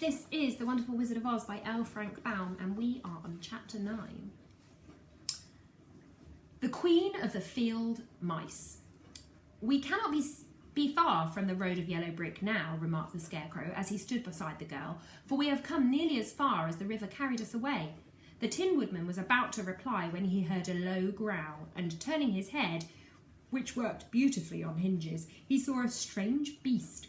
This is The Wonderful Wizard of Oz by L. Frank Baum, and we are on chapter 9. The Queen of the Field Mice. We cannot be far from the road of yellow brick now, remarked the Scarecrow as he stood beside the girl, for we have come nearly as far as the river carried us away. The Tin Woodman was about to reply when he heard a low growl, and turning his head, which worked beautifully on hinges, he saw a strange beast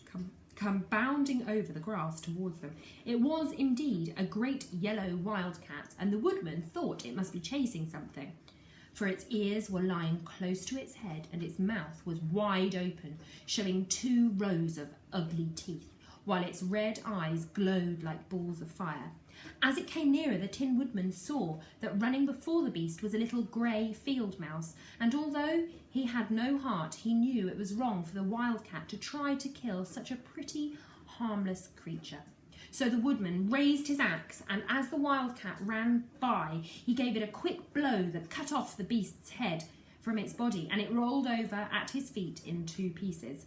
come bounding over the grass towards them. It was indeed a great yellow wildcat, and the woodman thought it must be chasing something, for its ears were lying close to its head and its mouth was wide open, showing 2 rows of ugly teeth, while its red eyes glowed like balls of fire. As it came nearer, the Tin Woodman saw that running before the beast was a little grey field mouse, and although he had no heart, he knew it was wrong for the wildcat to try to kill such a pretty, harmless creature. So the woodman raised his axe, and as the wildcat ran by, he gave it a quick blow that cut off the beast's head from its body, and it rolled over at his feet in 2 pieces.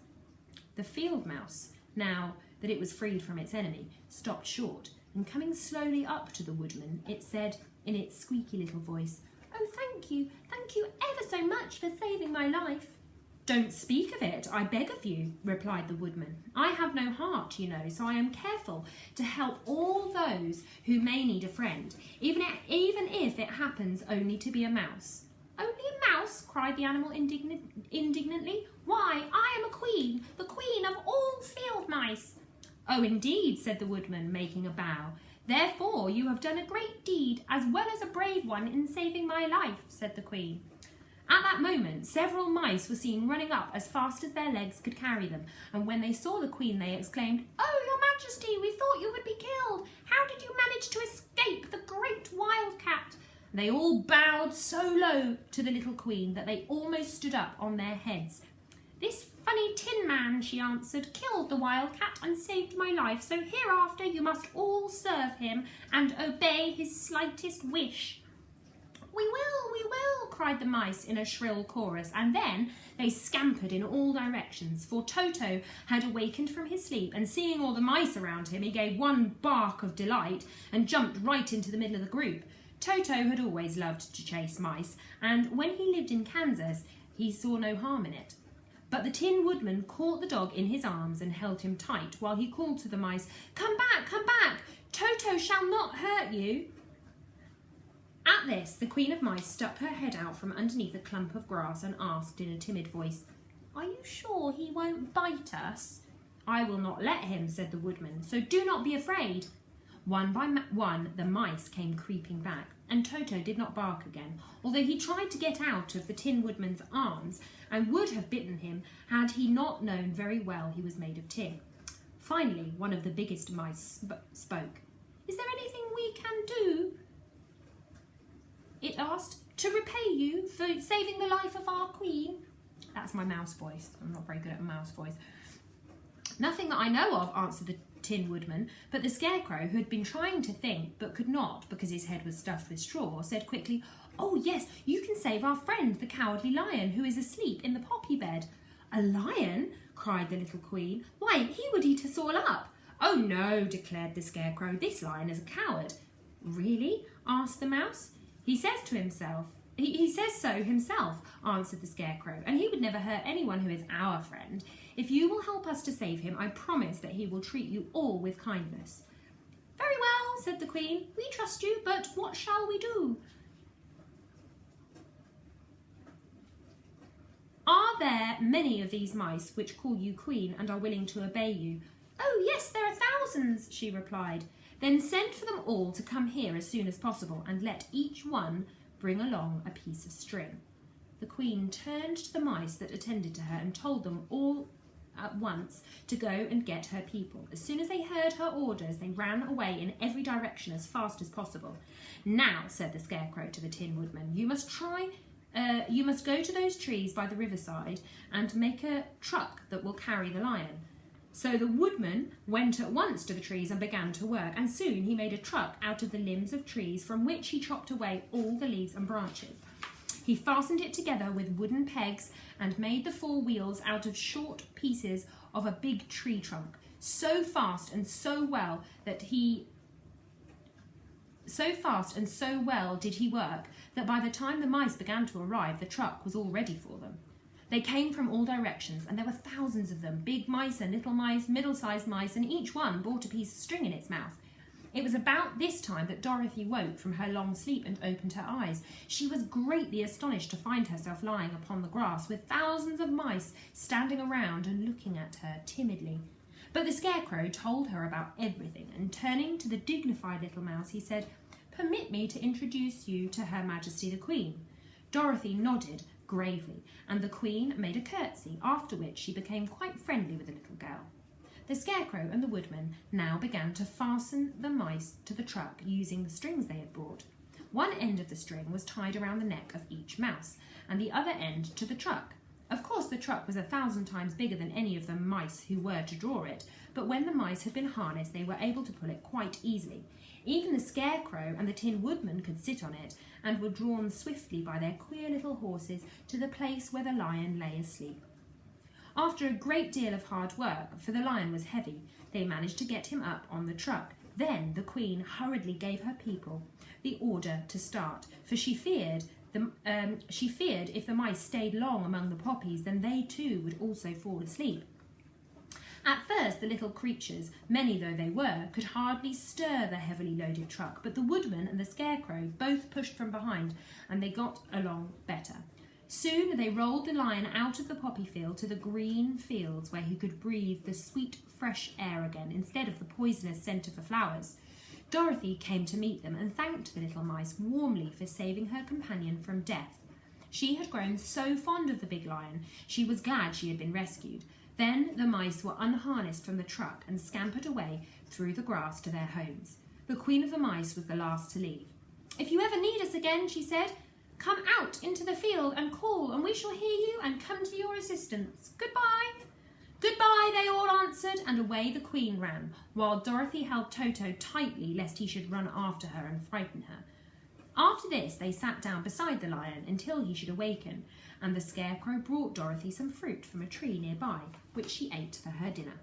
The field mouse, now that it was freed from its enemy, stopped short, and coming slowly up to the woodman, it said in its squeaky little voice, "Oh, thank you ever so much for saving my life." "Don't speak of it, I beg of you," replied the woodman. "I have no heart, you know, so I am careful to help all those who may need a friend, even if it happens only to be a mouse." "Only a mouse?" cried the animal indignantly. "Why, I am a queen, the queen of all field mice." "Oh, indeed," said the woodman, making a bow. "Therefore you have done a great deed, as well as a brave one, in saving my life," said the queen. At that moment, several mice were seen running up as fast as their legs could carry them, and when they saw the queen, they exclaimed, "Oh, your majesty, we thought you would be killed. How did you manage to escape the great wildcat?" They all bowed so low to the little queen that they almost stood up on their heads. "This funny tin man," she answered, "killed the wildcat and saved my life, so hereafter you must all serve him and obey his slightest wish." We will, cried the mice in a shrill chorus, and then they scampered in all directions, for Toto had awakened from his sleep, and seeing all the mice around him, he gave one bark of delight and jumped right into the middle of the group. Toto had always loved to chase mice, and when he lived in Kansas, he saw no harm in it. But the Tin Woodman caught the dog in his arms and held him tight, while he called to the mice, come back, Toto shall not hurt you." At this, the Queen of Mice stuck her head out from underneath a clump of grass and asked in a timid voice, "Are you sure he won't bite us?" "I will not let him," said the woodman, "so do not be afraid." One by one, the mice came creeping back, and Toto did not bark again, although he tried to get out of the Tin Woodman's arms and would have bitten him had he not known very well he was made of tin. Finally, one of the biggest mice spoke. "Is there anything we can do?" it asked, "to repay you for saving the life of our queen?" That's my mouse voice. I'm not very good at a mouse voice. "Nothing that I know of," answered the Tin Woodman, but the Scarecrow, who had been trying to think but could not because his head was stuffed with straw, said quickly, "Oh yes, you can save our friend, the Cowardly Lion, who is asleep in the poppy bed." "A lion?" cried the little queen. "Why, he would eat us all up." "Oh no," declared the Scarecrow, "this lion is a coward." "Really?" asked the mouse. He says so himself, answered the Scarecrow, "and he would never hurt anyone who is our friend. If you will help us to save him, I promise that he will treat you all with kindness." "Very well," said the Queen. "We trust you, but what shall we do?" "Are there many of these mice which call you Queen and are willing to obey you?" "Oh yes, there are thousands," she replied. "Then send for them all to come here as soon as possible, and let each one bring along a piece of string." The Queen turned to the mice that attended to her and told them all at once to go and get her people. As soon as they heard her orders, they ran away in every direction as fast as possible. "Now," said the Scarecrow to the Tin Woodman, you must go to those trees by the riverside and make a truck that will carry the lion." So the woodman went at once to the trees and began to work, and soon he made a truck out of the limbs of trees, from which he chopped away all the leaves and branches. He fastened it together with wooden pegs and made the 4 wheels out of short pieces of a big tree trunk. so fast and so well did he work that by the time the mice began to arrive, the truck was all ready for them. They came from all directions, and there were thousands of them, big mice and little mice, middle-sized mice, and each one brought a piece of string in its mouth. It was about this time that Dorothy woke from her long sleep and opened her eyes. She was greatly astonished to find herself lying upon the grass with thousands of mice standing around and looking at her timidly. But the Scarecrow told her about everything, and turning to the dignified little mouse, he said, "Permit me to introduce you to Her Majesty the Queen." Dorothy nodded gravely, and the Queen made a curtsy, after which she became quite friendly with the little girl. The Scarecrow and the Woodman now began to fasten the mice to the truck using the strings they had brought. One end of the string was tied around the neck of each mouse, and the other end to the truck. Of course, the truck was 1,000 times bigger than any of the mice who were to draw it, but when the mice had been harnessed, they were able to pull it quite easily. Even the Scarecrow and the Tin Woodman could sit on it, and were drawn swiftly by their queer little horses to the place where the lion lay asleep. After a great deal of hard work, for the lion was heavy, they managed to get him up on the truck. Then the Queen hurriedly gave her people the order to start, for she feared if the mice stayed long among the poppies, then they too would also fall asleep. At first, the little creatures, many though they were, could hardly stir the heavily loaded truck, but the Woodman and the Scarecrow both pushed from behind, and they got along better. Soon they rolled the lion out of the poppy field to the green fields, where he could breathe the sweet, fresh air again, instead of the poisonous scent of the flowers. Dorothy came to meet them and thanked the little mice warmly for saving her companion from death. She had grown so fond of the big lion, she was glad she had been rescued. Then the mice were unharnessed from the truck and scampered away through the grass to their homes. The Queen of the Mice was the last to leave. "If you ever need us again," she said, "come out into the field and call, and we shall hear you and come to your assistance. Goodbye." "Goodbye," they all answered, and away the Queen ran, while Dorothy held Toto tightly lest he should run after her and frighten her. After this, they sat down beside the lion until he should awaken, and the Scarecrow brought Dorothy some fruit from a tree nearby, which she ate for her dinner.